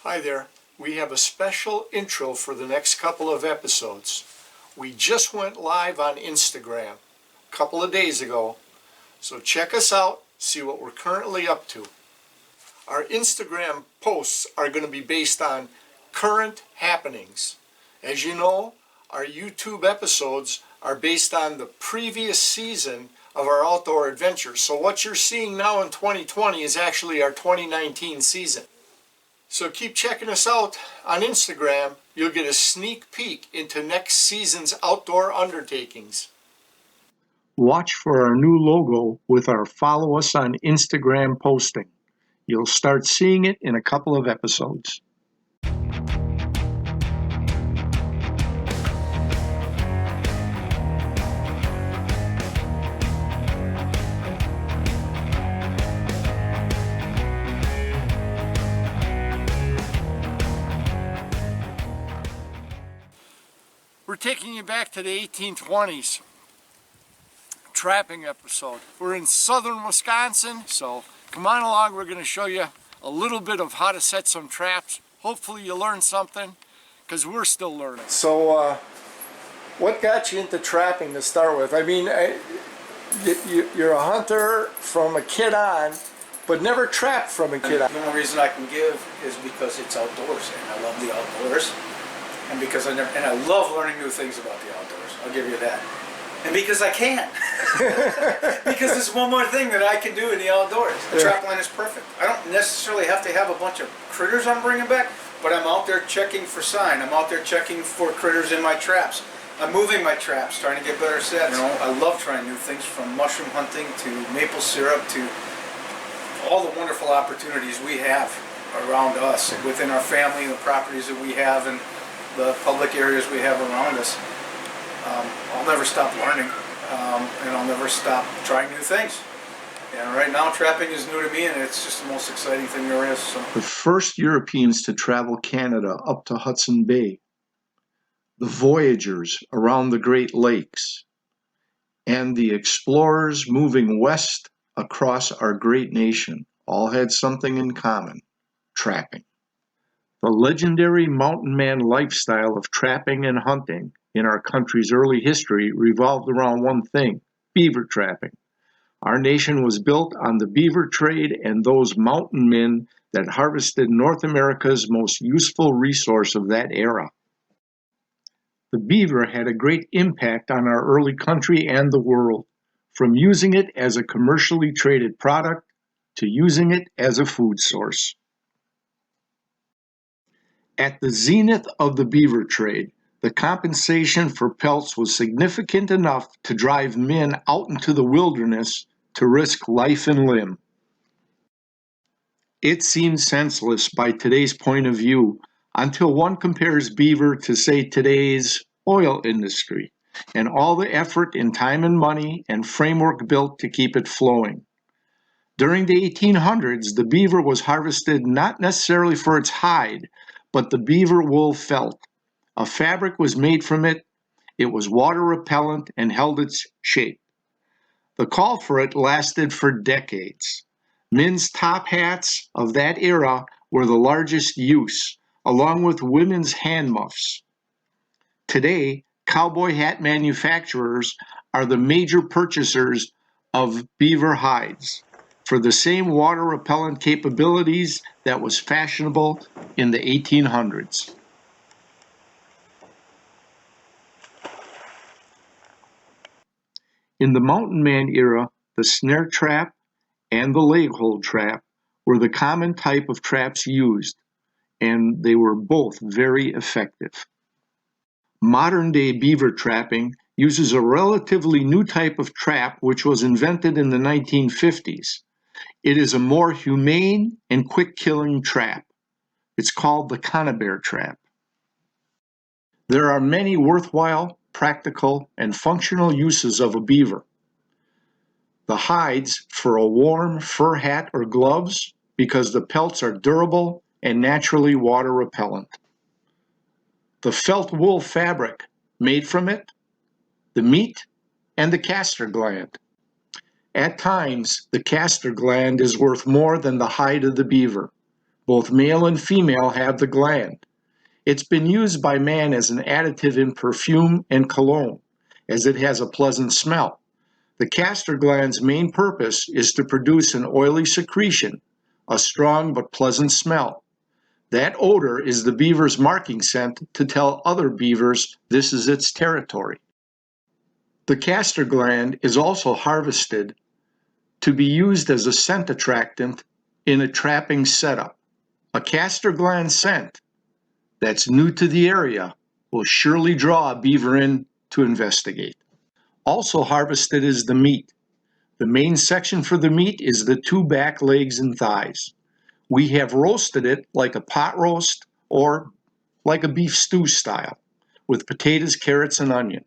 Hi there. We have a special intro for the next couple of episodes. We just went live on Instagram a couple of days ago, so check us out, see what we're currently up to. Our Instagram posts are going to be based on current happenings. As you know, our YouTube episodes are based on the previous season of our outdoor adventures. So what you're seeing now in 2020 is actually our 2019 season. So keep checking us out on Instagram. You'll get a sneak peek into next season's outdoor undertakings. Watch for our new logo with our Follow Us on Instagram posting. You'll start seeing it in a couple of episodes. We're taking you back to the 1820s trapping episode. We're in southern Wisconsin, so come on along. We're going to show you a little bit of how to set some traps. Hopefully you learn something, because we're still learning. So what got you into trapping to start with? I mean, you're a hunter from a kid on, but never trapped from a kid on. The only reason I can give is because it's outdoors, and I love the outdoors. And because I love learning new things about the outdoors. I'll give you that. And because I can. Because there's one more thing that I can do in the outdoors. The trap line is perfect. I don't necessarily have to have a bunch of critters I'm bringing back, but I'm out there checking for sign. I'm out there checking for critters in my traps. I'm moving my traps, trying to get better sets. You know, I love trying new things, from mushroom hunting to maple syrup to all the wonderful opportunities we have around us, within our family and the properties that we have, and the public areas we have around us. I'll never stop learning, and I'll never stop trying new things. And right now, trapping is new to me, and it's just the most exciting thing there is. So. The first Europeans to travel Canada up to Hudson Bay, the voyagers around the Great Lakes, and the explorers moving west across our great nation all had something in common: trapping. The legendary mountain man lifestyle of trapping and hunting in our country's early history revolved around one thing: beaver trapping. Our nation was built on the beaver trade and those mountain men that harvested North America's most useful resource of that era. The beaver had a great impact on our early country and the world, from using it as a commercially traded product to using it as a food source. At the zenith of the beaver trade, the compensation for pelts was significant enough to drive men out into the wilderness to risk life and limb. It seems senseless by today's point of view until one compares beaver to, say, today's oil industry and all the effort and time and money and framework built to keep it flowing. During the 1800s, the beaver was harvested not necessarily for its hide, but the beaver wool felt. A fabric was made from it. It was water repellent and held its shape. The call for it lasted for decades. Men's top hats of that era were the largest use, along with women's hand muffs. Today, cowboy hat manufacturers are the major purchasers of beaver hides for the same water repellent capabilities that was fashionable in the 1800s. In the mountain man era, the snare trap and the leg hold trap were the common type of traps used, and they were both very effective. Modern-day beaver trapping uses a relatively new type of trap which was invented in the 1950s. It is a more humane and quick-killing trap. It's called the conibear trap. There are many worthwhile, practical, and functional uses of a beaver. The hides for a warm fur hat or gloves, because the pelts are durable and naturally water repellent. The felt wool fabric made from it, the meat, and the castor gland. At times, the castor gland is worth more than the hide of the beaver, Both male and female have the gland. It's been used by man as an additive in perfume and cologne, as it has a pleasant smell. The castor gland's main purpose is to produce an oily secretion, a strong but pleasant smell. That odor is the beaver's marking scent to tell other beavers this is its territory. The castor gland is also harvested to be used as a scent attractant in a trapping setup. A castor gland scent that's new to the area will surely draw a beaver in to investigate. Also harvested is the meat. The main section for the meat is the two back legs and thighs. We have roasted it like a pot roast or like a beef stew style, with potatoes, carrots, and onion.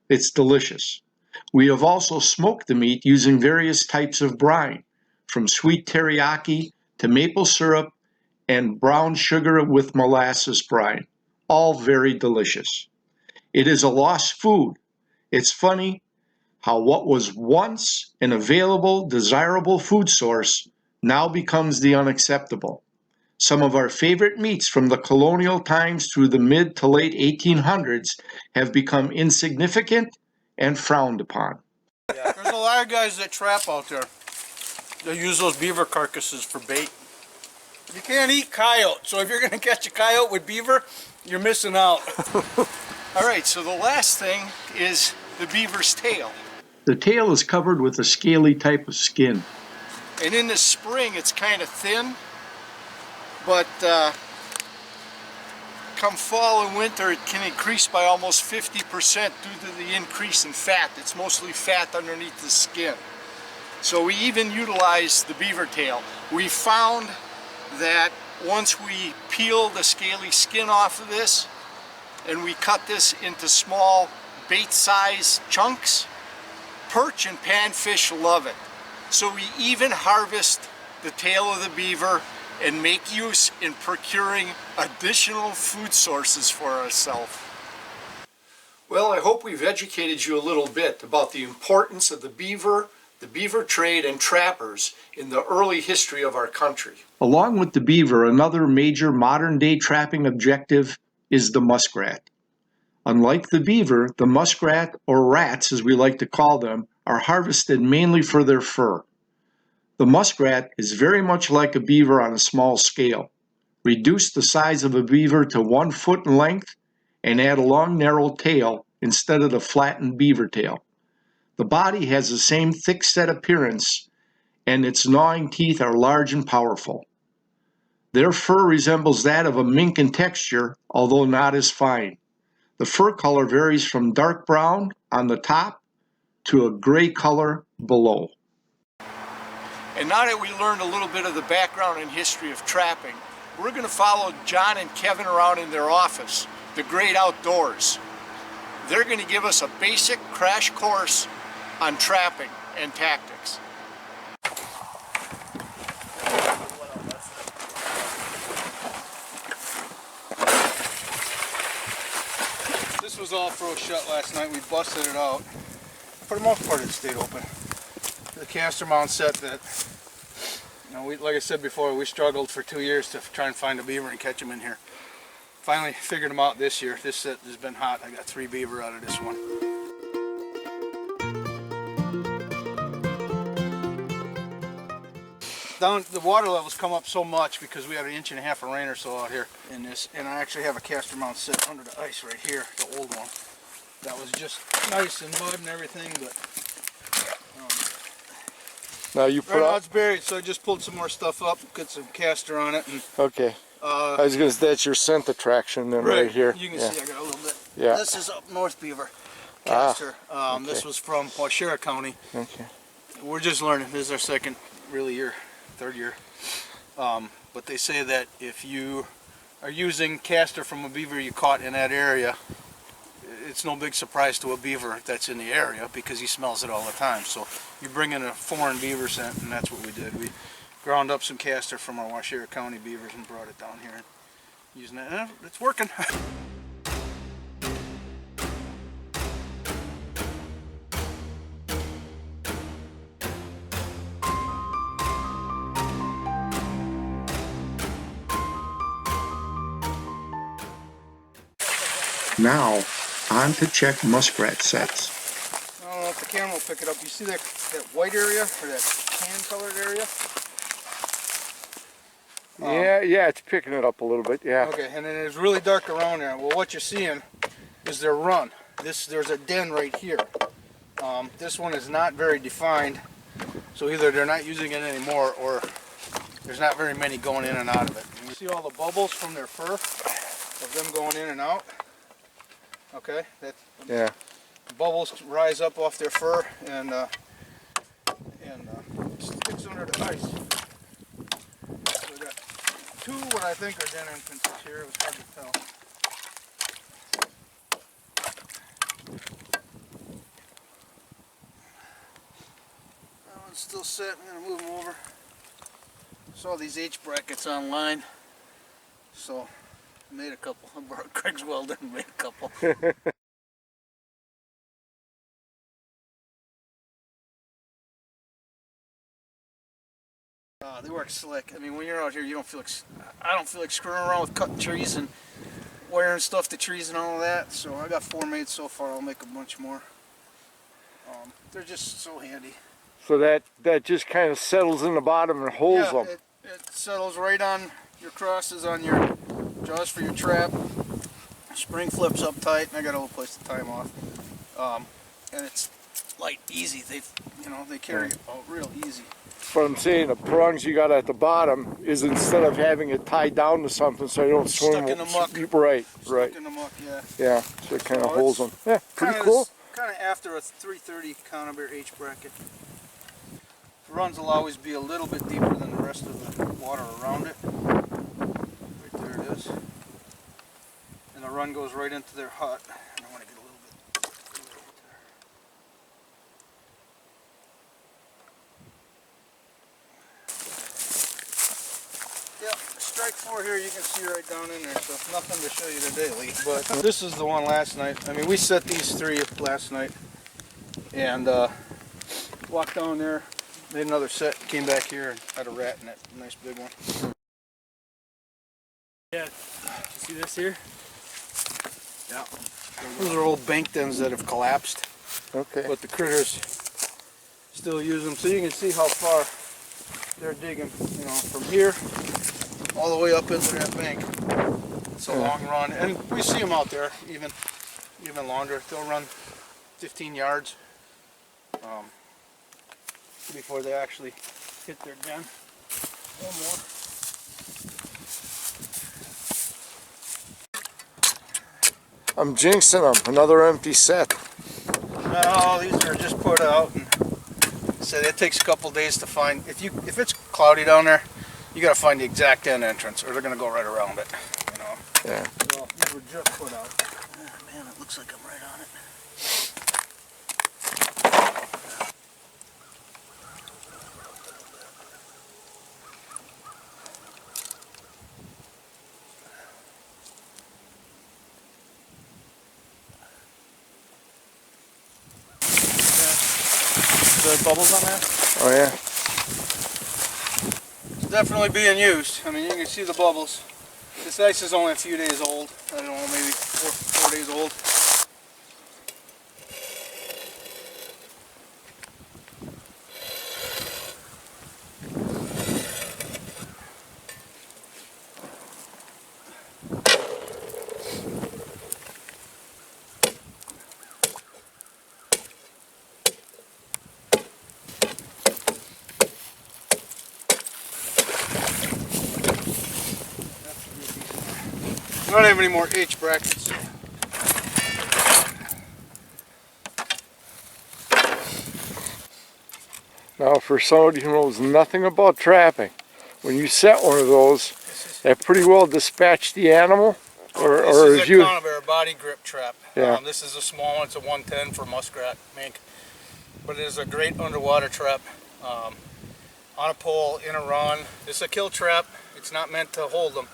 It's delicious. We have also smoked the meat using various types of brine, from sweet teriyaki to maple syrup and brown sugar with molasses brine, all very delicious. It is a lost food. It's funny how what was once an available, desirable food source now becomes the unacceptable. Some of our favorite meats from the colonial times through the mid to late 1800s have become insignificant and frowned upon. Yeah, there's a lot of guys that trap out there. They use those beaver carcasses for bait. You can't eat coyote, so if you're going to catch a coyote with beaver, you're missing out. Alright, so the last thing is the beaver's tail. The tail is covered with a scaly type of skin. And in the spring it's kind of thin, but come fall and winter it can increase by almost 50% due to the increase in fat. It's mostly fat underneath the skin. So we even utilize the beaver tail. We found that once we peel the scaly skin off of this and we cut this into small bait size chunks, perch and panfish love it. So we even harvest the tail of the beaver and make use in procuring additional food sources for ourselves. Well, I hope we've educated you a little bit about the importance of the beaver trade, and trappers in the early history of our country. Along with the beaver, another major modern-day trapping objective is the muskrat. Unlike the beaver, the muskrat, or rats as we like to call them, are harvested mainly for their fur. The muskrat is very much like a beaver on a small scale. Reduce the size of a beaver to 1 foot in length and add a long narrow tail instead of the flattened beaver tail. The body has the same thick-set appearance and its gnawing teeth are large and powerful. Their fur resembles that of a mink in texture, although not as fine. The fur color varies from dark brown on the top to a gray color below. And now that we learned a little bit of the background and history of trapping, we're going to follow John and Kevin around in their office, the great outdoors. They're going to give us a basic crash course on trapping and tactics. This was all froze shut last night. We busted it out. For the most part it stayed open. The caster mount set that, like I said before, we struggled for 2 years to try and find a beaver and catch them in here. Finally figured them out this year. This set has been hot. I got 3 beaver out of this one. The water levels come up so much because we had 1.5 inches of rain or so out here in this, and I actually have a caster mount set under the ice right here, the old one. That was just nice and mud and everything, but now you put right now it's buried, so I just pulled some more stuff up, put some caster on it. And, okay. I was gonna say that's your scent attraction then right here. You can see I got a little bit. Yeah. This is up North Beaver caster. Okay. This was from Washera County. Okay. We're just learning. This is our second really year, third year. But they say that if you are using caster from a beaver you caught in that area, it's no big surprise to a beaver that's in the area because he smells it all the time. So you bring in a foreign beaver scent, and that's what we did. We ground up some caster from our Washera County beavers and brought it down here and using it. And it's working. Now, on to check muskrat sets. I don't know if the camera will pick it up. You see that white area or that tan colored area? Yeah, it's picking it up a little bit, yeah. Okay, and then it's really dark around there. Well, what you're seeing is their run. There's a den right here. This one is not very defined, so either they're not using it anymore or there's not very many going in and out of it. And you see all the bubbles from their fur of them going in and out? Okay, Yeah. Bubbles rise up off their fur and sticks under the ice. So we got two what I think are den entrances here. It was hard to tell. That one's still set. I'm going to move them over. Saw these H brackets online, so I made a couple. I borrowed Craig's welder and made a couple. They work slick. I mean, when you're out here, you don't feel like, I don't feel like screwing around with cutting trees and wiring stuff to trees and all of that. So I got 4 made so far. I'll make a bunch more. They're just so handy. So that just kind of settles in the bottom and holds them. It settles right on your crosses on your jaws for your trap. Spring flips up tight, and I got a little place to tie them off. And it's light, easy. They carry it out real easy. But I'm saying the prongs you got at the bottom is instead of having it tied down to something so you don't swim. Stuck in the muck. Right. Stuck in the muck, yeah. Yeah, so it kind of holds them. Yeah, pretty Kinda cool. Kind of after a 330 counterbear H bracket. The runs will always be a little bit deeper than the rest of the water around it. Right there it is. And the run goes right into their hut. And I want to get a little bit there. Yeah, strike 4 here, you can see right down in there, so nothing to show you today, Lee. But this is the one last night. I mean, we set these 3 last night and walked down there, made another set, came back here and had a rat in it. Nice big one. Yeah, see this here? Yeah. Those are old bank dens that have collapsed. Okay. But the critters still use them, so you can see how far they're digging, from here all the way up into that bank. It's a long run, and we see them out there even longer. They'll run 15 yards before they actually hit their den. One more. I'm jinxing them. Another empty set. No, these are just put out, and said it takes a couple days to find. If it's cloudy down there, you got to find the exact end entrance, or they're gonna go right around it. Yeah. Well, these were just put out. Oh, man, it looks like I'm right on it. The bubbles on that? Oh yeah. It's definitely being used. I mean, you can see the bubbles. This ice is only a few days old. I don't know, maybe four days old. I don't have any more H brackets. Now for somebody who knows nothing about trapping, when you set one of those, that pretty well dispatched the animal? Or This is is a you... conibear body grip trap. Yeah. This is a small one. It's a 110 for muskrat mink. But it is a great underwater trap. On a pole, in a run. It's a kill trap. It's not meant to hold them.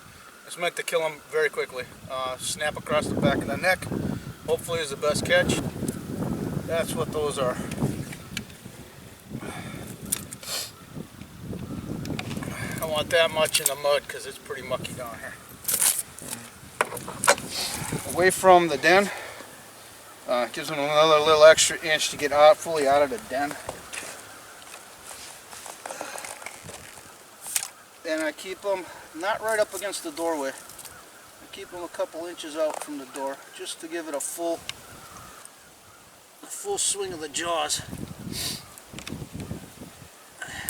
It's meant to kill them very quickly. Snap across the back of the neck. Hopefully is the best catch. That's what those are. I want that much in the mud because it's pretty mucky down here. away from the den. Gives them another little extra inch to get out, fully out of the den. And I keep them not right up against the doorway. I keep them a couple inches out from the door, just to give it a full swing of the jaws.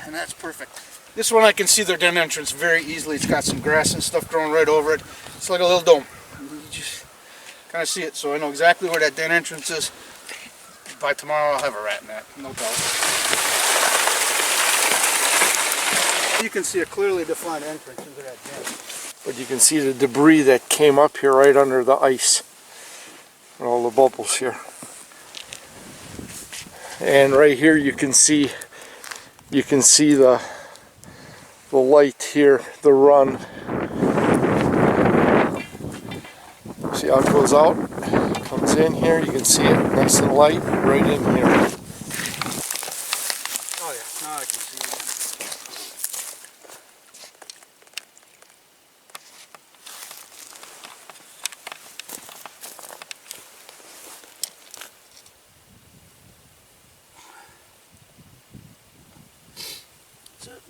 And that's perfect. This one I can see their den entrance very easily. It's got some grass and stuff growing right over it. It's like a little dome. You just kind of see it, so I know exactly where that den entrance is. By tomorrow I'll have a rat in that, no doubt. You can see a clearly defined entrance into that den. But you can see the debris that came up here right under the ice. And all the bubbles here. And right here you can see the light here, the run. See how it goes out? Comes in here, you can see it nice and light right in here. Oh yeah, now I can see it.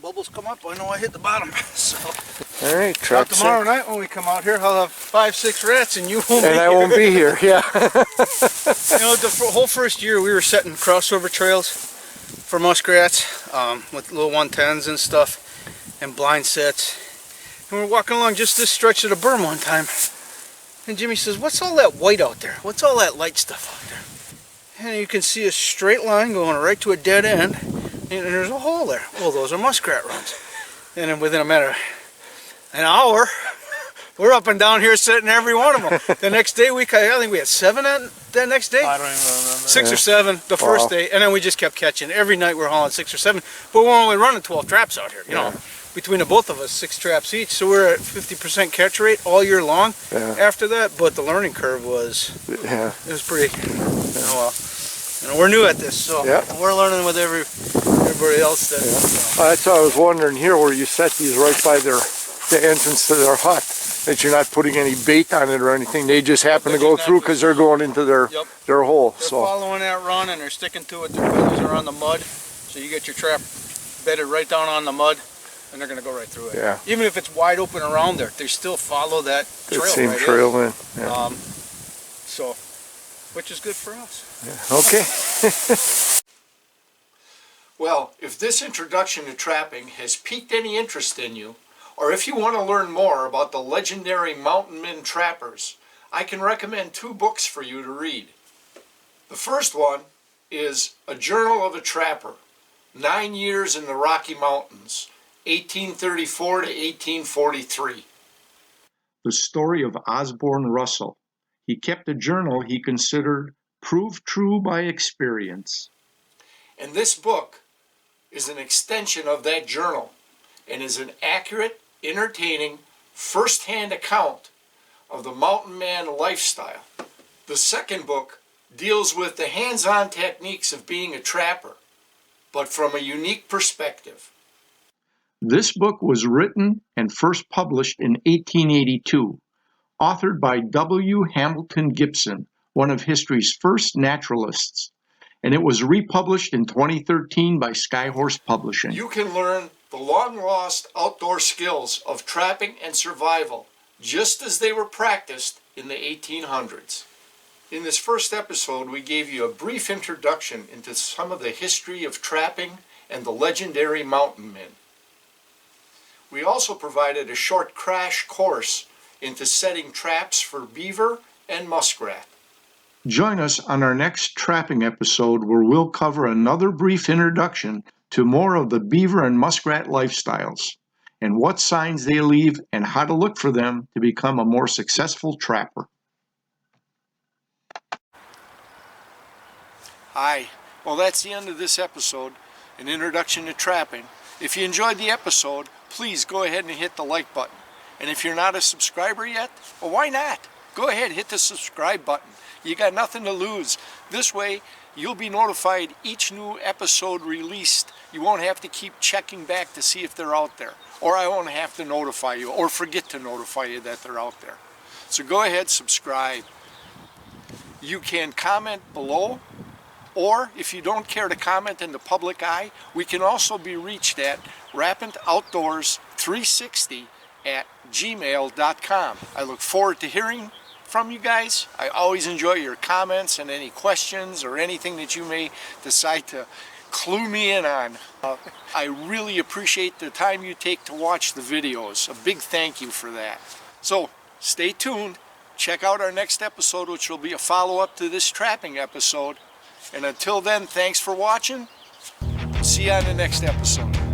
Bubbles come up, I know I hit the bottom. So Alright, trap tomorrow night when we come out here, I'll have 5-6 rats and you won't be and I here. won't be here, yeah. You know, the whole first year we were setting crossover trails for muskrats with little 110s and stuff and blind sets. And we're walking along just this stretch of the berm one time. And Jimmy says, "What's all that white out there? What's all that light stuff out there?" And you can see a straight line going right to a dead end. And there's a hole there. Well, those are muskrat runs. And then within a matter of an hour, we're up and down here sitting every one of them. The next day, I think we had 7 that next day. I don't even remember. 6 or 7 the first day, and then we just kept catching. Every night we're hauling 6 or 7, but we're only running 12 traps out here. You know, between the both of us, 6 traps each. So we're at 50% catch rate all year long. After that, but the learning curve was it was pretty. Oh well. You know, we're new at this, so we're learning with everybody else. That's what I was wondering here, where you set these right by the entrance to their hut, that you're not putting any bait on it or anything. They just happen to go through because they're going into their hole. They're following that run and they're sticking to it. Their feathers are on the mud, so you get your trap bedded right down on the mud, and they're going to go right through it. Yeah. Even if it's wide open around there, they still follow that trail. That same trail in. Yeah. So, which is good for us. Yeah. Okay. Well, if this introduction to trapping has piqued any interest in you, or if you want to learn more about the legendary mountain men trappers, I can recommend 2 books for you to read. The first one is A Journal of a Trapper, 9 Years in the Rocky Mountains, 1834 to 1843. The story of Osborne Russell. He kept a journal he considered proved true by experience. And this book is an extension of that journal and is an accurate, entertaining, first-hand account of the mountain man lifestyle. The second book deals with the hands-on techniques of being a trapper, but from a unique perspective. This book was written and first published in 1882, authored by W. Hamilton Gibson, one of history's first naturalists, and it was republished in 2013 by Skyhorse Publishing. You can learn the long-lost outdoor skills of trapping and survival, just as they were practiced in the 1800s. In this first episode, we gave you a brief introduction into some of the history of trapping and the legendary mountain men. We also provided a short crash course into setting traps for beaver and muskrat. Join us on our next trapping episode, where we'll cover another brief introduction to more of the beaver and muskrat lifestyles, and what signs they leave and how to look for them to become a more successful trapper. Hi. Well, that's the end of this episode, an introduction to trapping. If you enjoyed the episode, please go ahead and hit the like button. And if you're not a subscriber yet, well, why not? Go ahead, hit the subscribe button. You got nothing to lose. This way, you'll be notified each new episode released. You won't have to keep checking back to see if they're out there. Or I won't have to notify you or forget to notify you that they're out there. So go ahead, subscribe. You can comment below, or if you don't care to comment in the public eye, we can also be reached at rapintoutdoors360@gmail.com. I look forward to hearing from you guys. I always enjoy your comments and any questions or anything that you may decide to clue me in on. I really appreciate the time you take to watch the videos. A big thank you for that. So stay tuned. Check out our next episode, which will be a follow-up to this trapping episode. And until then, thanks for watching. See you on the next episode.